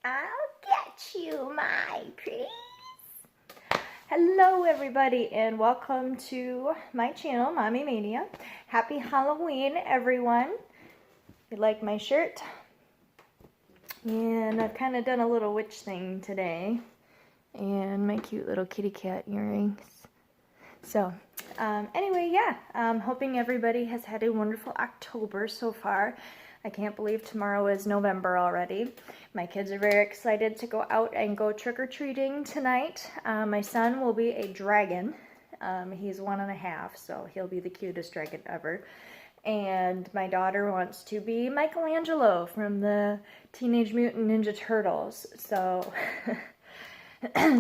I'll get you, my pretties. Hello, everybody, and welcome to my channel, Mommy Mania. Happy Halloween, everyone. You like my shirt? And I've kind of done a little witch thing today. And my cute little kitty cat earrings. So, anyway, yeah, I'm hoping everybody has had a wonderful October so far. I can't believe tomorrow is November already. My kids are very excited to go out and go trick-or-treating tonight. My son will be a dragon. He's 1.5, so he'll be the cutest dragon ever. And my daughter wants to be Michelangelo from the Teenage Mutant Ninja Turtles. So,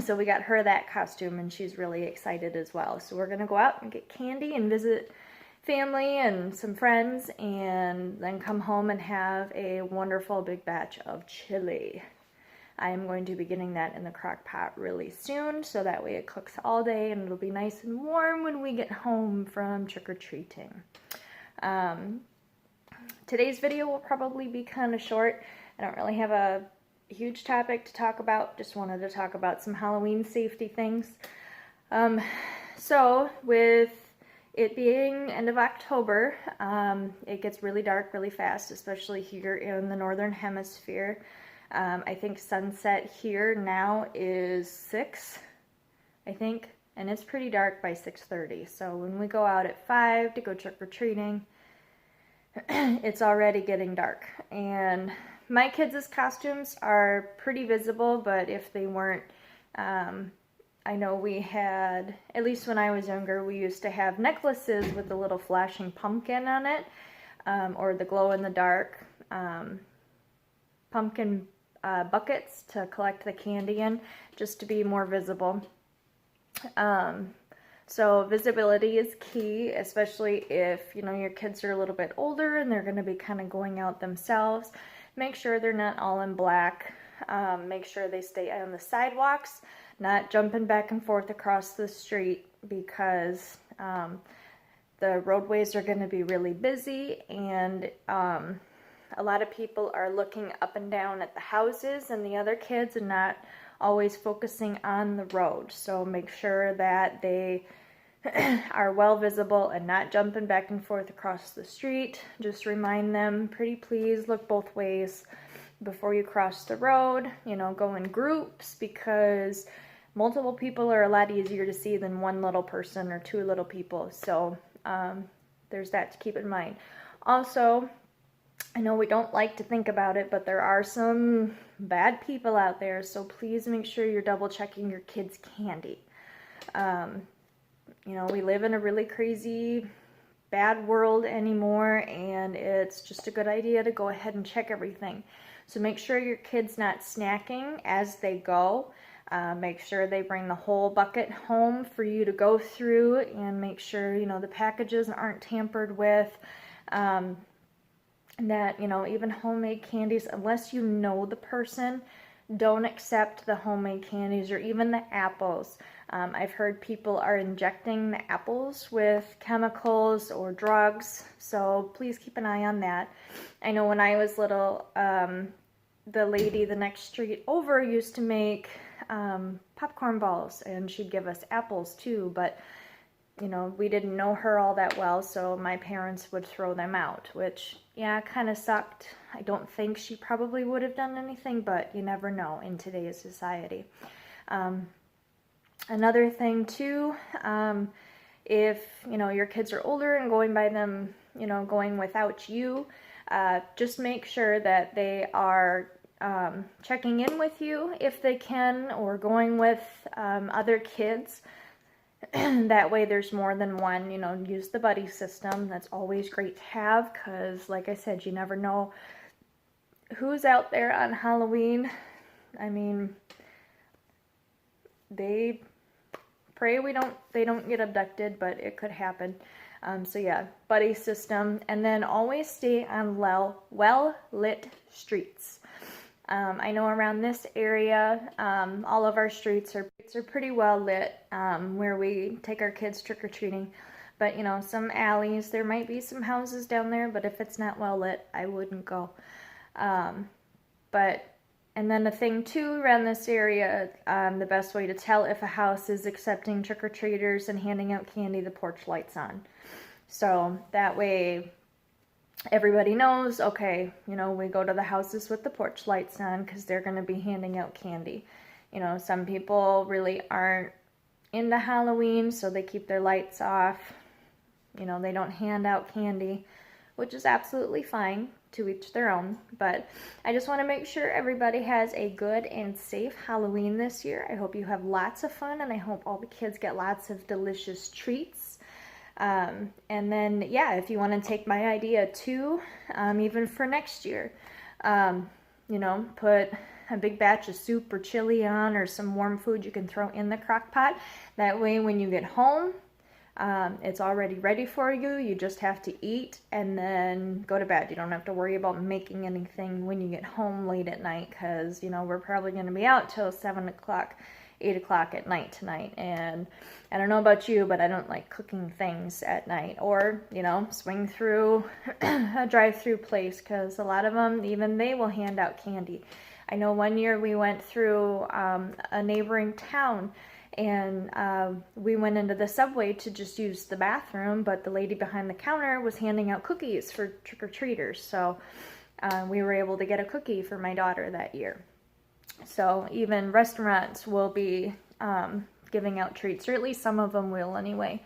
so we got her that costume, and she's really excited as well. So we're gonna go out and get candy and visit family and some friends, and then come home and have a wonderful big batch of chili. I am going to be getting that in the crock pot really soon, so that way it cooks all day and it'll be nice and warm when we get home from trick-or-treating. Today's video will probably be kind of short. I don't really have a huge topic to talk about, just wanted to talk about some Halloween safety things. So with it being end of October, it gets really dark really fast, especially here in the northern hemisphere. I think sunset here now is 6, I think, and it's pretty dark by 6:30. So when we go out at 5 to go trick-or-treating, it's already getting dark. And my kids' costumes are pretty visible, but if they weren't, I know we had, at least when I was younger, we used to have necklaces with a little flashing pumpkin on it, or the glow-in-the-dark pumpkin buckets to collect the candy in, just to be more visible. So visibility is key, especially if, you know, your kids are a little bit older and they're going to be kind of going out themselves. Make sure they're not all in black. Make sure they stay on the sidewalks, not jumping back and forth across the street, because the roadways are going to be really busy, and a lot of people are looking up and down at the houses and the other kids and not always focusing on the road. So make sure that they are well visible and not jumping back and forth across the street. Just remind them, pretty please look both ways before you cross the road. You know, go in groups, because multiple people are a lot easier to see than one little person or two little people. So there's that to keep in mind. Also, I know we don't like to think about it, but there are some bad people out there, so please make sure you're double checking your kids' candy. You know, we live in a really crazy, bad world anymore, and it's just a good idea to go ahead and check everything. So make sure your kid's not snacking as they go. Make sure they bring the whole bucket home for you to go through, and make sure, you know, the packages aren't tampered with. That, you know, even homemade candies, unless you know the person, don't accept the homemade candies, or even the apples. I've heard people are injecting the apples with chemicals or drugs, so please keep an eye on that. I know when I was little, the lady the next street over used to make popcorn balls, and she'd give us apples too, but you know, we didn't know her all that well, so my parents would throw them out, which, yeah, kind of sucked. I don't think she probably would have done anything, but you never know in today's society. Another thing too, if, you know, your kids are older and going by them, you know, going without you, just make sure that they are checking in with you if they can, or going with other kids. That way there's more than one. You know, use the buddy system. That's always great to have, because like I said, you never know who's out there on Halloween. I mean, they pray they don't get abducted, but it could happen. So yeah, buddy system. And then always stay on well-lit streets. I know around this area, all of our streets are pretty well lit, where we take our kids trick-or-treating. But, you know, some alleys, there might be some houses down there, but if it's not well lit, I wouldn't go. But And then the thing too around this area, the best way to tell if a house is accepting trick-or-treaters and handing out candy, the porch light's on. So that way everybody knows, okay, you know, we go to the houses with the porch lights on because they're going to be handing out candy. You know, some people really aren't into Halloween, so they keep their lights off. You know, they don't hand out candy, which is absolutely fine, to each their own. But I just want to make sure everybody has a good and safe Halloween this year. I hope you have lots of fun, and I hope all the kids get lots of delicious treats. And then, yeah, if you want to take my idea too, even for next year, you know, put a big batch of soup or chili on, or some warm food you can throw in the crock pot. That way when you get home, it's already ready for you. You just have to eat and then go to bed. You don't have to worry about making anything when you get home late at night, because, you know, we're probably going to be out till 7 o'clock, 8 o'clock at night tonight. And I don't know about you, but I don't like cooking things at night, or, you know, swing through a drive-through place, because a lot of them, even they will hand out candy. I know one year we went through a neighboring town, and we went into the Subway to just use the bathroom, but the lady behind the counter was handing out cookies for trick-or-treaters, so we were able to get a cookie for my daughter that year. So even restaurants will be giving out treats, or at least some of them will anyway.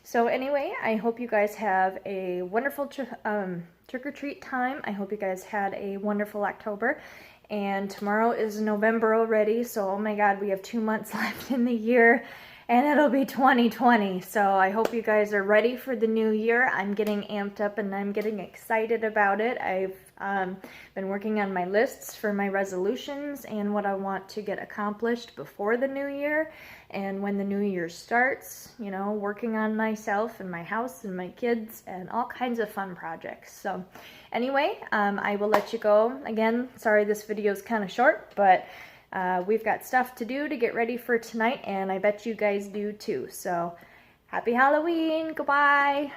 So anyway, I hope you guys have a wonderful trick-or-treat time. I hope you guys had a wonderful October. And tomorrow is November already, so oh my God, we have 2 months left in the year, and it'll be 2020. So I hope you guys are ready for the new year. I'm getting amped up and I'm getting excited about it. I've been working on my lists for my resolutions and what I want to get accomplished before the new year. And when the new year starts, you know, working on myself and my house and my kids and all kinds of fun projects. So anyway, I will let you go. Again, sorry this video is kind of short, but we've got stuff to do to get ready for tonight, and I bet you guys do too. So happy Halloween. Goodbye.